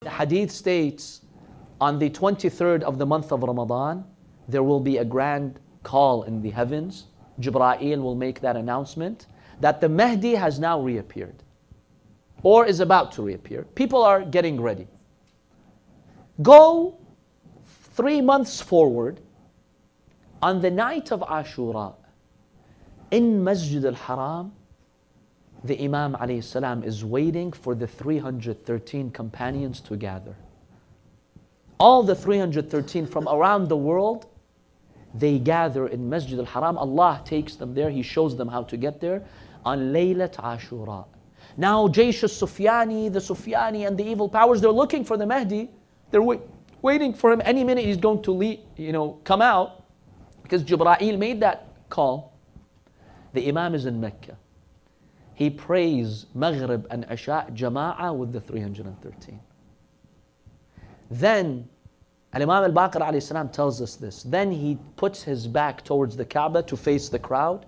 The hadith states, on the 23rd of the month of Ramadan, there will be a grand call in the heavens. Jibreel will make that announcement that the Mahdi has now reappeared or is about to reappear. People are getting ready. Go 3 months forward, on the night of Ashura, in Masjid al-Haram, the Imam alayhi salam is waiting for the 313 companions to gather. All the 313 from around the world, they gather in Masjid al-Haram. Allah takes them there. He shows them how to get there on Laylat Ashura. Now Jaysh al-Sufyani, the Sufyani and the evil powers, they're looking for the Mahdi. They're waiting for him. Any minute he's going to come out, because Jibreel made that call. The Imam is in Mecca. He prays Maghrib and Isha Jama'ah with the 313. Then Imam al-Baqer alayhi salam tells us this. Then he puts his back towards the Kaaba to face the crowd,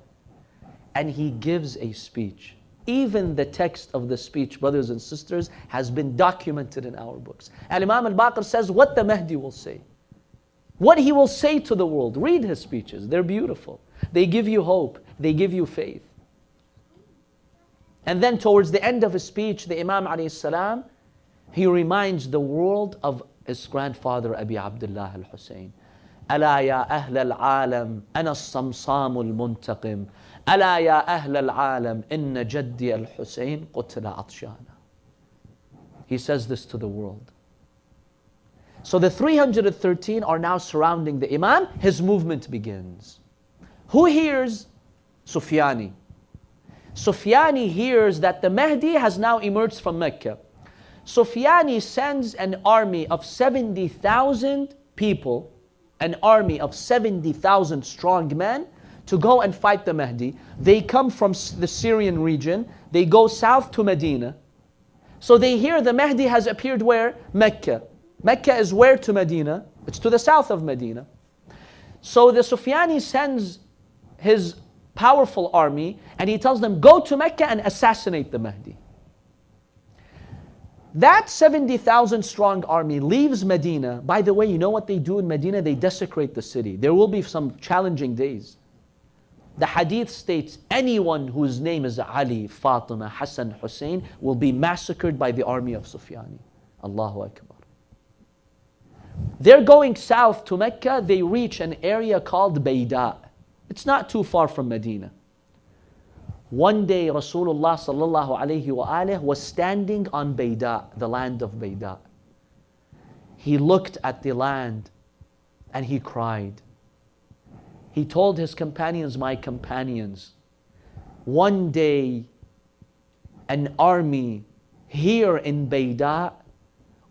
and he gives a speech. Even the text of the speech, brothers and sisters, has been documented in our books. And Imam al-Baqer says what the Mahdi will say. What he will say to the world. Read his speeches. They're beautiful. They give you hope. They give you faith. And then towards the end of his speech, the Imam alayhi salam, he reminds the world of his grandfather Abi Abdullah al-Hussein. ألا يا أهل العالم أنا الصمصام المنتقم ألا يا أهل العالم إن جدي الحسين قتل عطشانا. He says this to the world. So the 313 are now surrounding the Imam. His movement begins. Who hears? Sufyani. Sufyani hears that the Mahdi has now emerged from Mecca. Sufyani sends an army of 70,000 people, an army of 70,000 strong men to go and fight the Mahdi. They come from the Syrian region. They go south to Medina. So they hear the Mahdi has appeared where? Mecca. Mecca is where to Medina? It's to the south of Medina. So the Sufyani sends his powerful army and he tells them, go to Mecca and assassinate the Mahdi. That 70,000 strong army leaves Medina. By the way, you know what they do in Medina? They desecrate the city. There will be some challenging days. The hadith states anyone whose name is Ali, Fatima, Hassan, Hussein will be massacred by the army of Sufyani. Allahu Akbar. They're going south to Mecca. They reach an area called Bayda. It's not too far from Medina. One day Rasulullah sallallahu alayhi wa alihi was standing on Bayda, the land of Bayda. He looked at the land and he cried. He told his companions, my companions, one day an army here in Bayda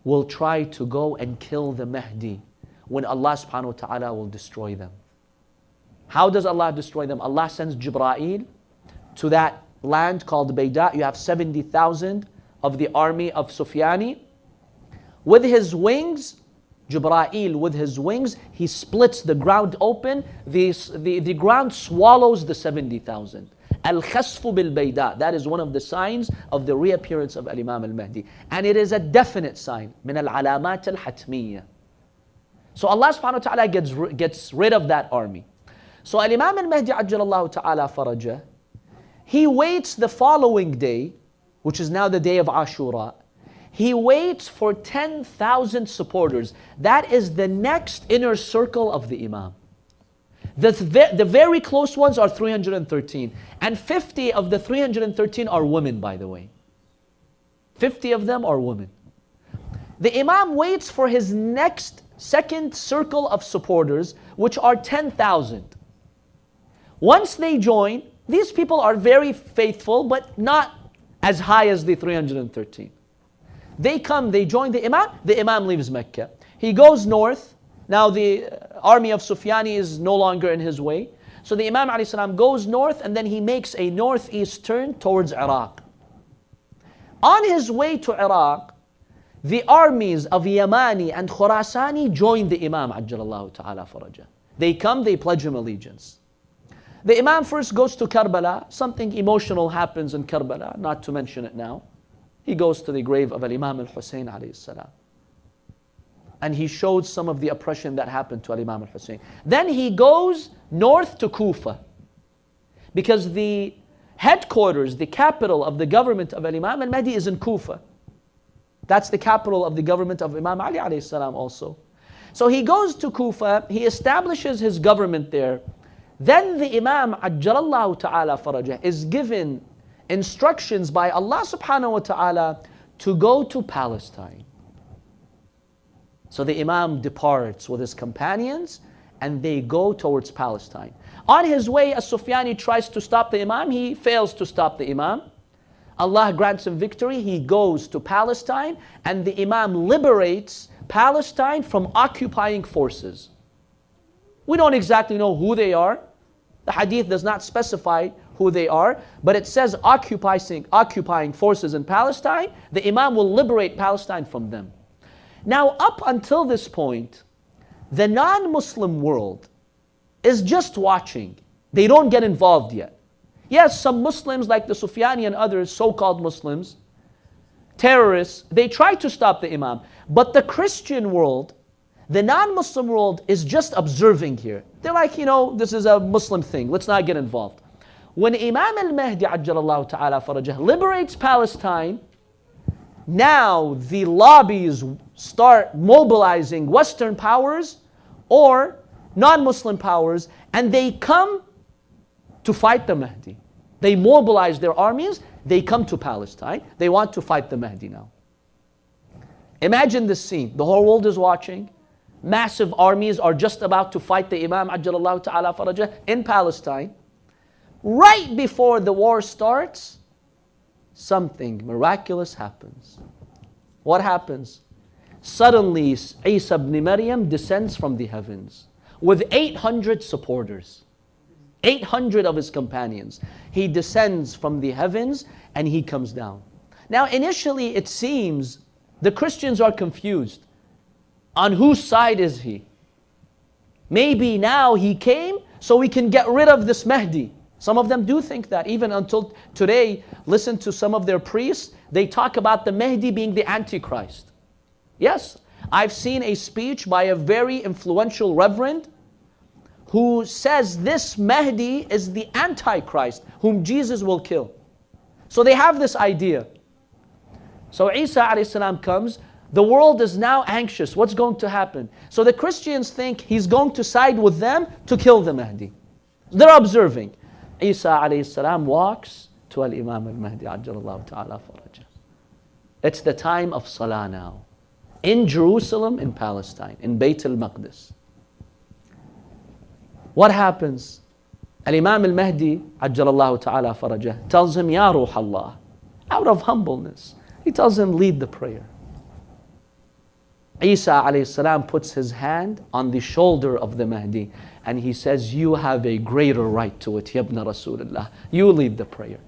will try to go and kill the Mahdi when Allah subhanahu wa ta'ala will destroy them. How does Allah destroy them? Allah sends Jibreel to that land called Bayda. You have 70,000 of the army of Sufyani. With his wings, Jibreel with his wings, he splits the ground open. The ground swallows the 70,000. Al-Khasfu bil-Bayda. That is one of the signs of the reappearance of Al-Imam al-Mahdi. And it is a definite sign. Min al-alamat al-hatmiyya. So Allah subhanahu wa ta'ala gets rid of that army. So Al-Imam al-Mahdi ajjalallahu ta'ala farajah, he waits the following day, which is now the day of Ashura. He waits for 10,000 supporters. That is the next inner circle of the Imam. The very close ones are 313. And 50 of the 313 are women, by the way. 50 of them are women. The Imam waits for his next second circle of supporters, which are 10,000. Once they join, these people are very faithful, but not as high as the 313. They come, they join the Imam leaves Mecca. He goes north. Now the army of Sufyani is no longer in his way. So the Imam alayhi salam goes north and then he makes a northeast turn towards Iraq. On his way to Iraq, the armies of Yamani and Khurasani join the Imam ajjalallahu ta'ala farajah. They come, they pledge him allegiance. The Imam first goes to Karbala. Something emotional happens in Karbala, not to mention it now. He goes to the grave of Imam al-Hussein alayhi salam. and he showed some of the oppression that happened to Imam al-Hussein. Then he goes north to Kufa, because the headquarters, the capital of the government of Imam al-Mahdi is in Kufa. That's the capital of the government of Imam Ali alayhi salam also. So he goes to Kufa, he establishes his government there. Then the Imam Ajjalallahu ta'ala farajah is given instructions by Allah subhanahu wa ta'ala to go to Palestine. So the Imam departs with his companions and they go towards Palestine. On his way, as Sufyani tries to stop the Imam, he fails to stop the Imam. Allah grants him victory, he goes to Palestine, and the Imam liberates Palestine from occupying forces. We don't exactly know who they are. The hadith does not specify who they are, but it says occupying forces in Palestine. The Imam will liberate Palestine from them. Now, up until this point, the non-Muslim world is just watching. They don't get involved yet. Yes, some Muslims like the Sufyani and others, so-called Muslims, terrorists, they try to stop the Imam. But the Christian world, the non-Muslim world is just observing here. They're like, this is a Muslim thing. Let's not get involved. When Imam al-Mahdi ajjalallahu ta'ala farajah liberates Palestine, now the lobbies start mobilizing Western powers or non-Muslim powers, and they come to fight the Mahdi. They mobilize their armies, they come to Palestine, they want to fight the Mahdi now. Imagine this scene, the whole world is watching, massive armies are just about to fight the Imam Ajjalallahu ta'ala farajah in Palestine. Right before the war starts, something miraculous happens. What happens? Suddenly Isa ibn Maryam descends from the heavens with 800 supporters. 800 of his companions. He descends from the heavens and he comes down. Now initially it seems the Christians are confused. On whose side is he? Maybe now he came so we can get rid of this Mahdi. Some of them do think that. Even until today, listen to some of their priests, they talk about the Mahdi being the Antichrist. Yes, I've seen a speech by a very influential reverend who says this Mahdi is the Antichrist whom Jesus will kill. So they have this idea. So Isa alayhi salam comes, the world is now anxious. What's going to happen? So the Christians think he's going to side with them to kill the Mahdi. They're observing. Isa alayhi salam walks to Imam al-Mahdi ajjalallahu ta'ala farajah. It's the time of Salah now. In Jerusalem, in Palestine, in Bayt al-Maqdis. What happens? Al-Imam al-Mahdi ajjalallahu ta'ala farajah tells him, Ya Ruh Allah, out of humbleness. He tells him, lead the prayer. Isa alayhi salam puts his hand on the shoulder of the Mahdi and he says, you have a greater right to it, Ibn Rasulullah. You lead the prayer.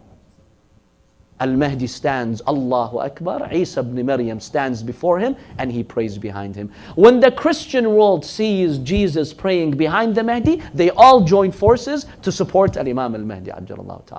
Al-Mahdi stands, Allahu Akbar. Isa ibn Maryam stands before him and he prays behind him. When the Christian world sees Jesus praying behind the Mahdi, they all join forces to support Al-Imam al-Mahdi ajjalallahu ta'ala.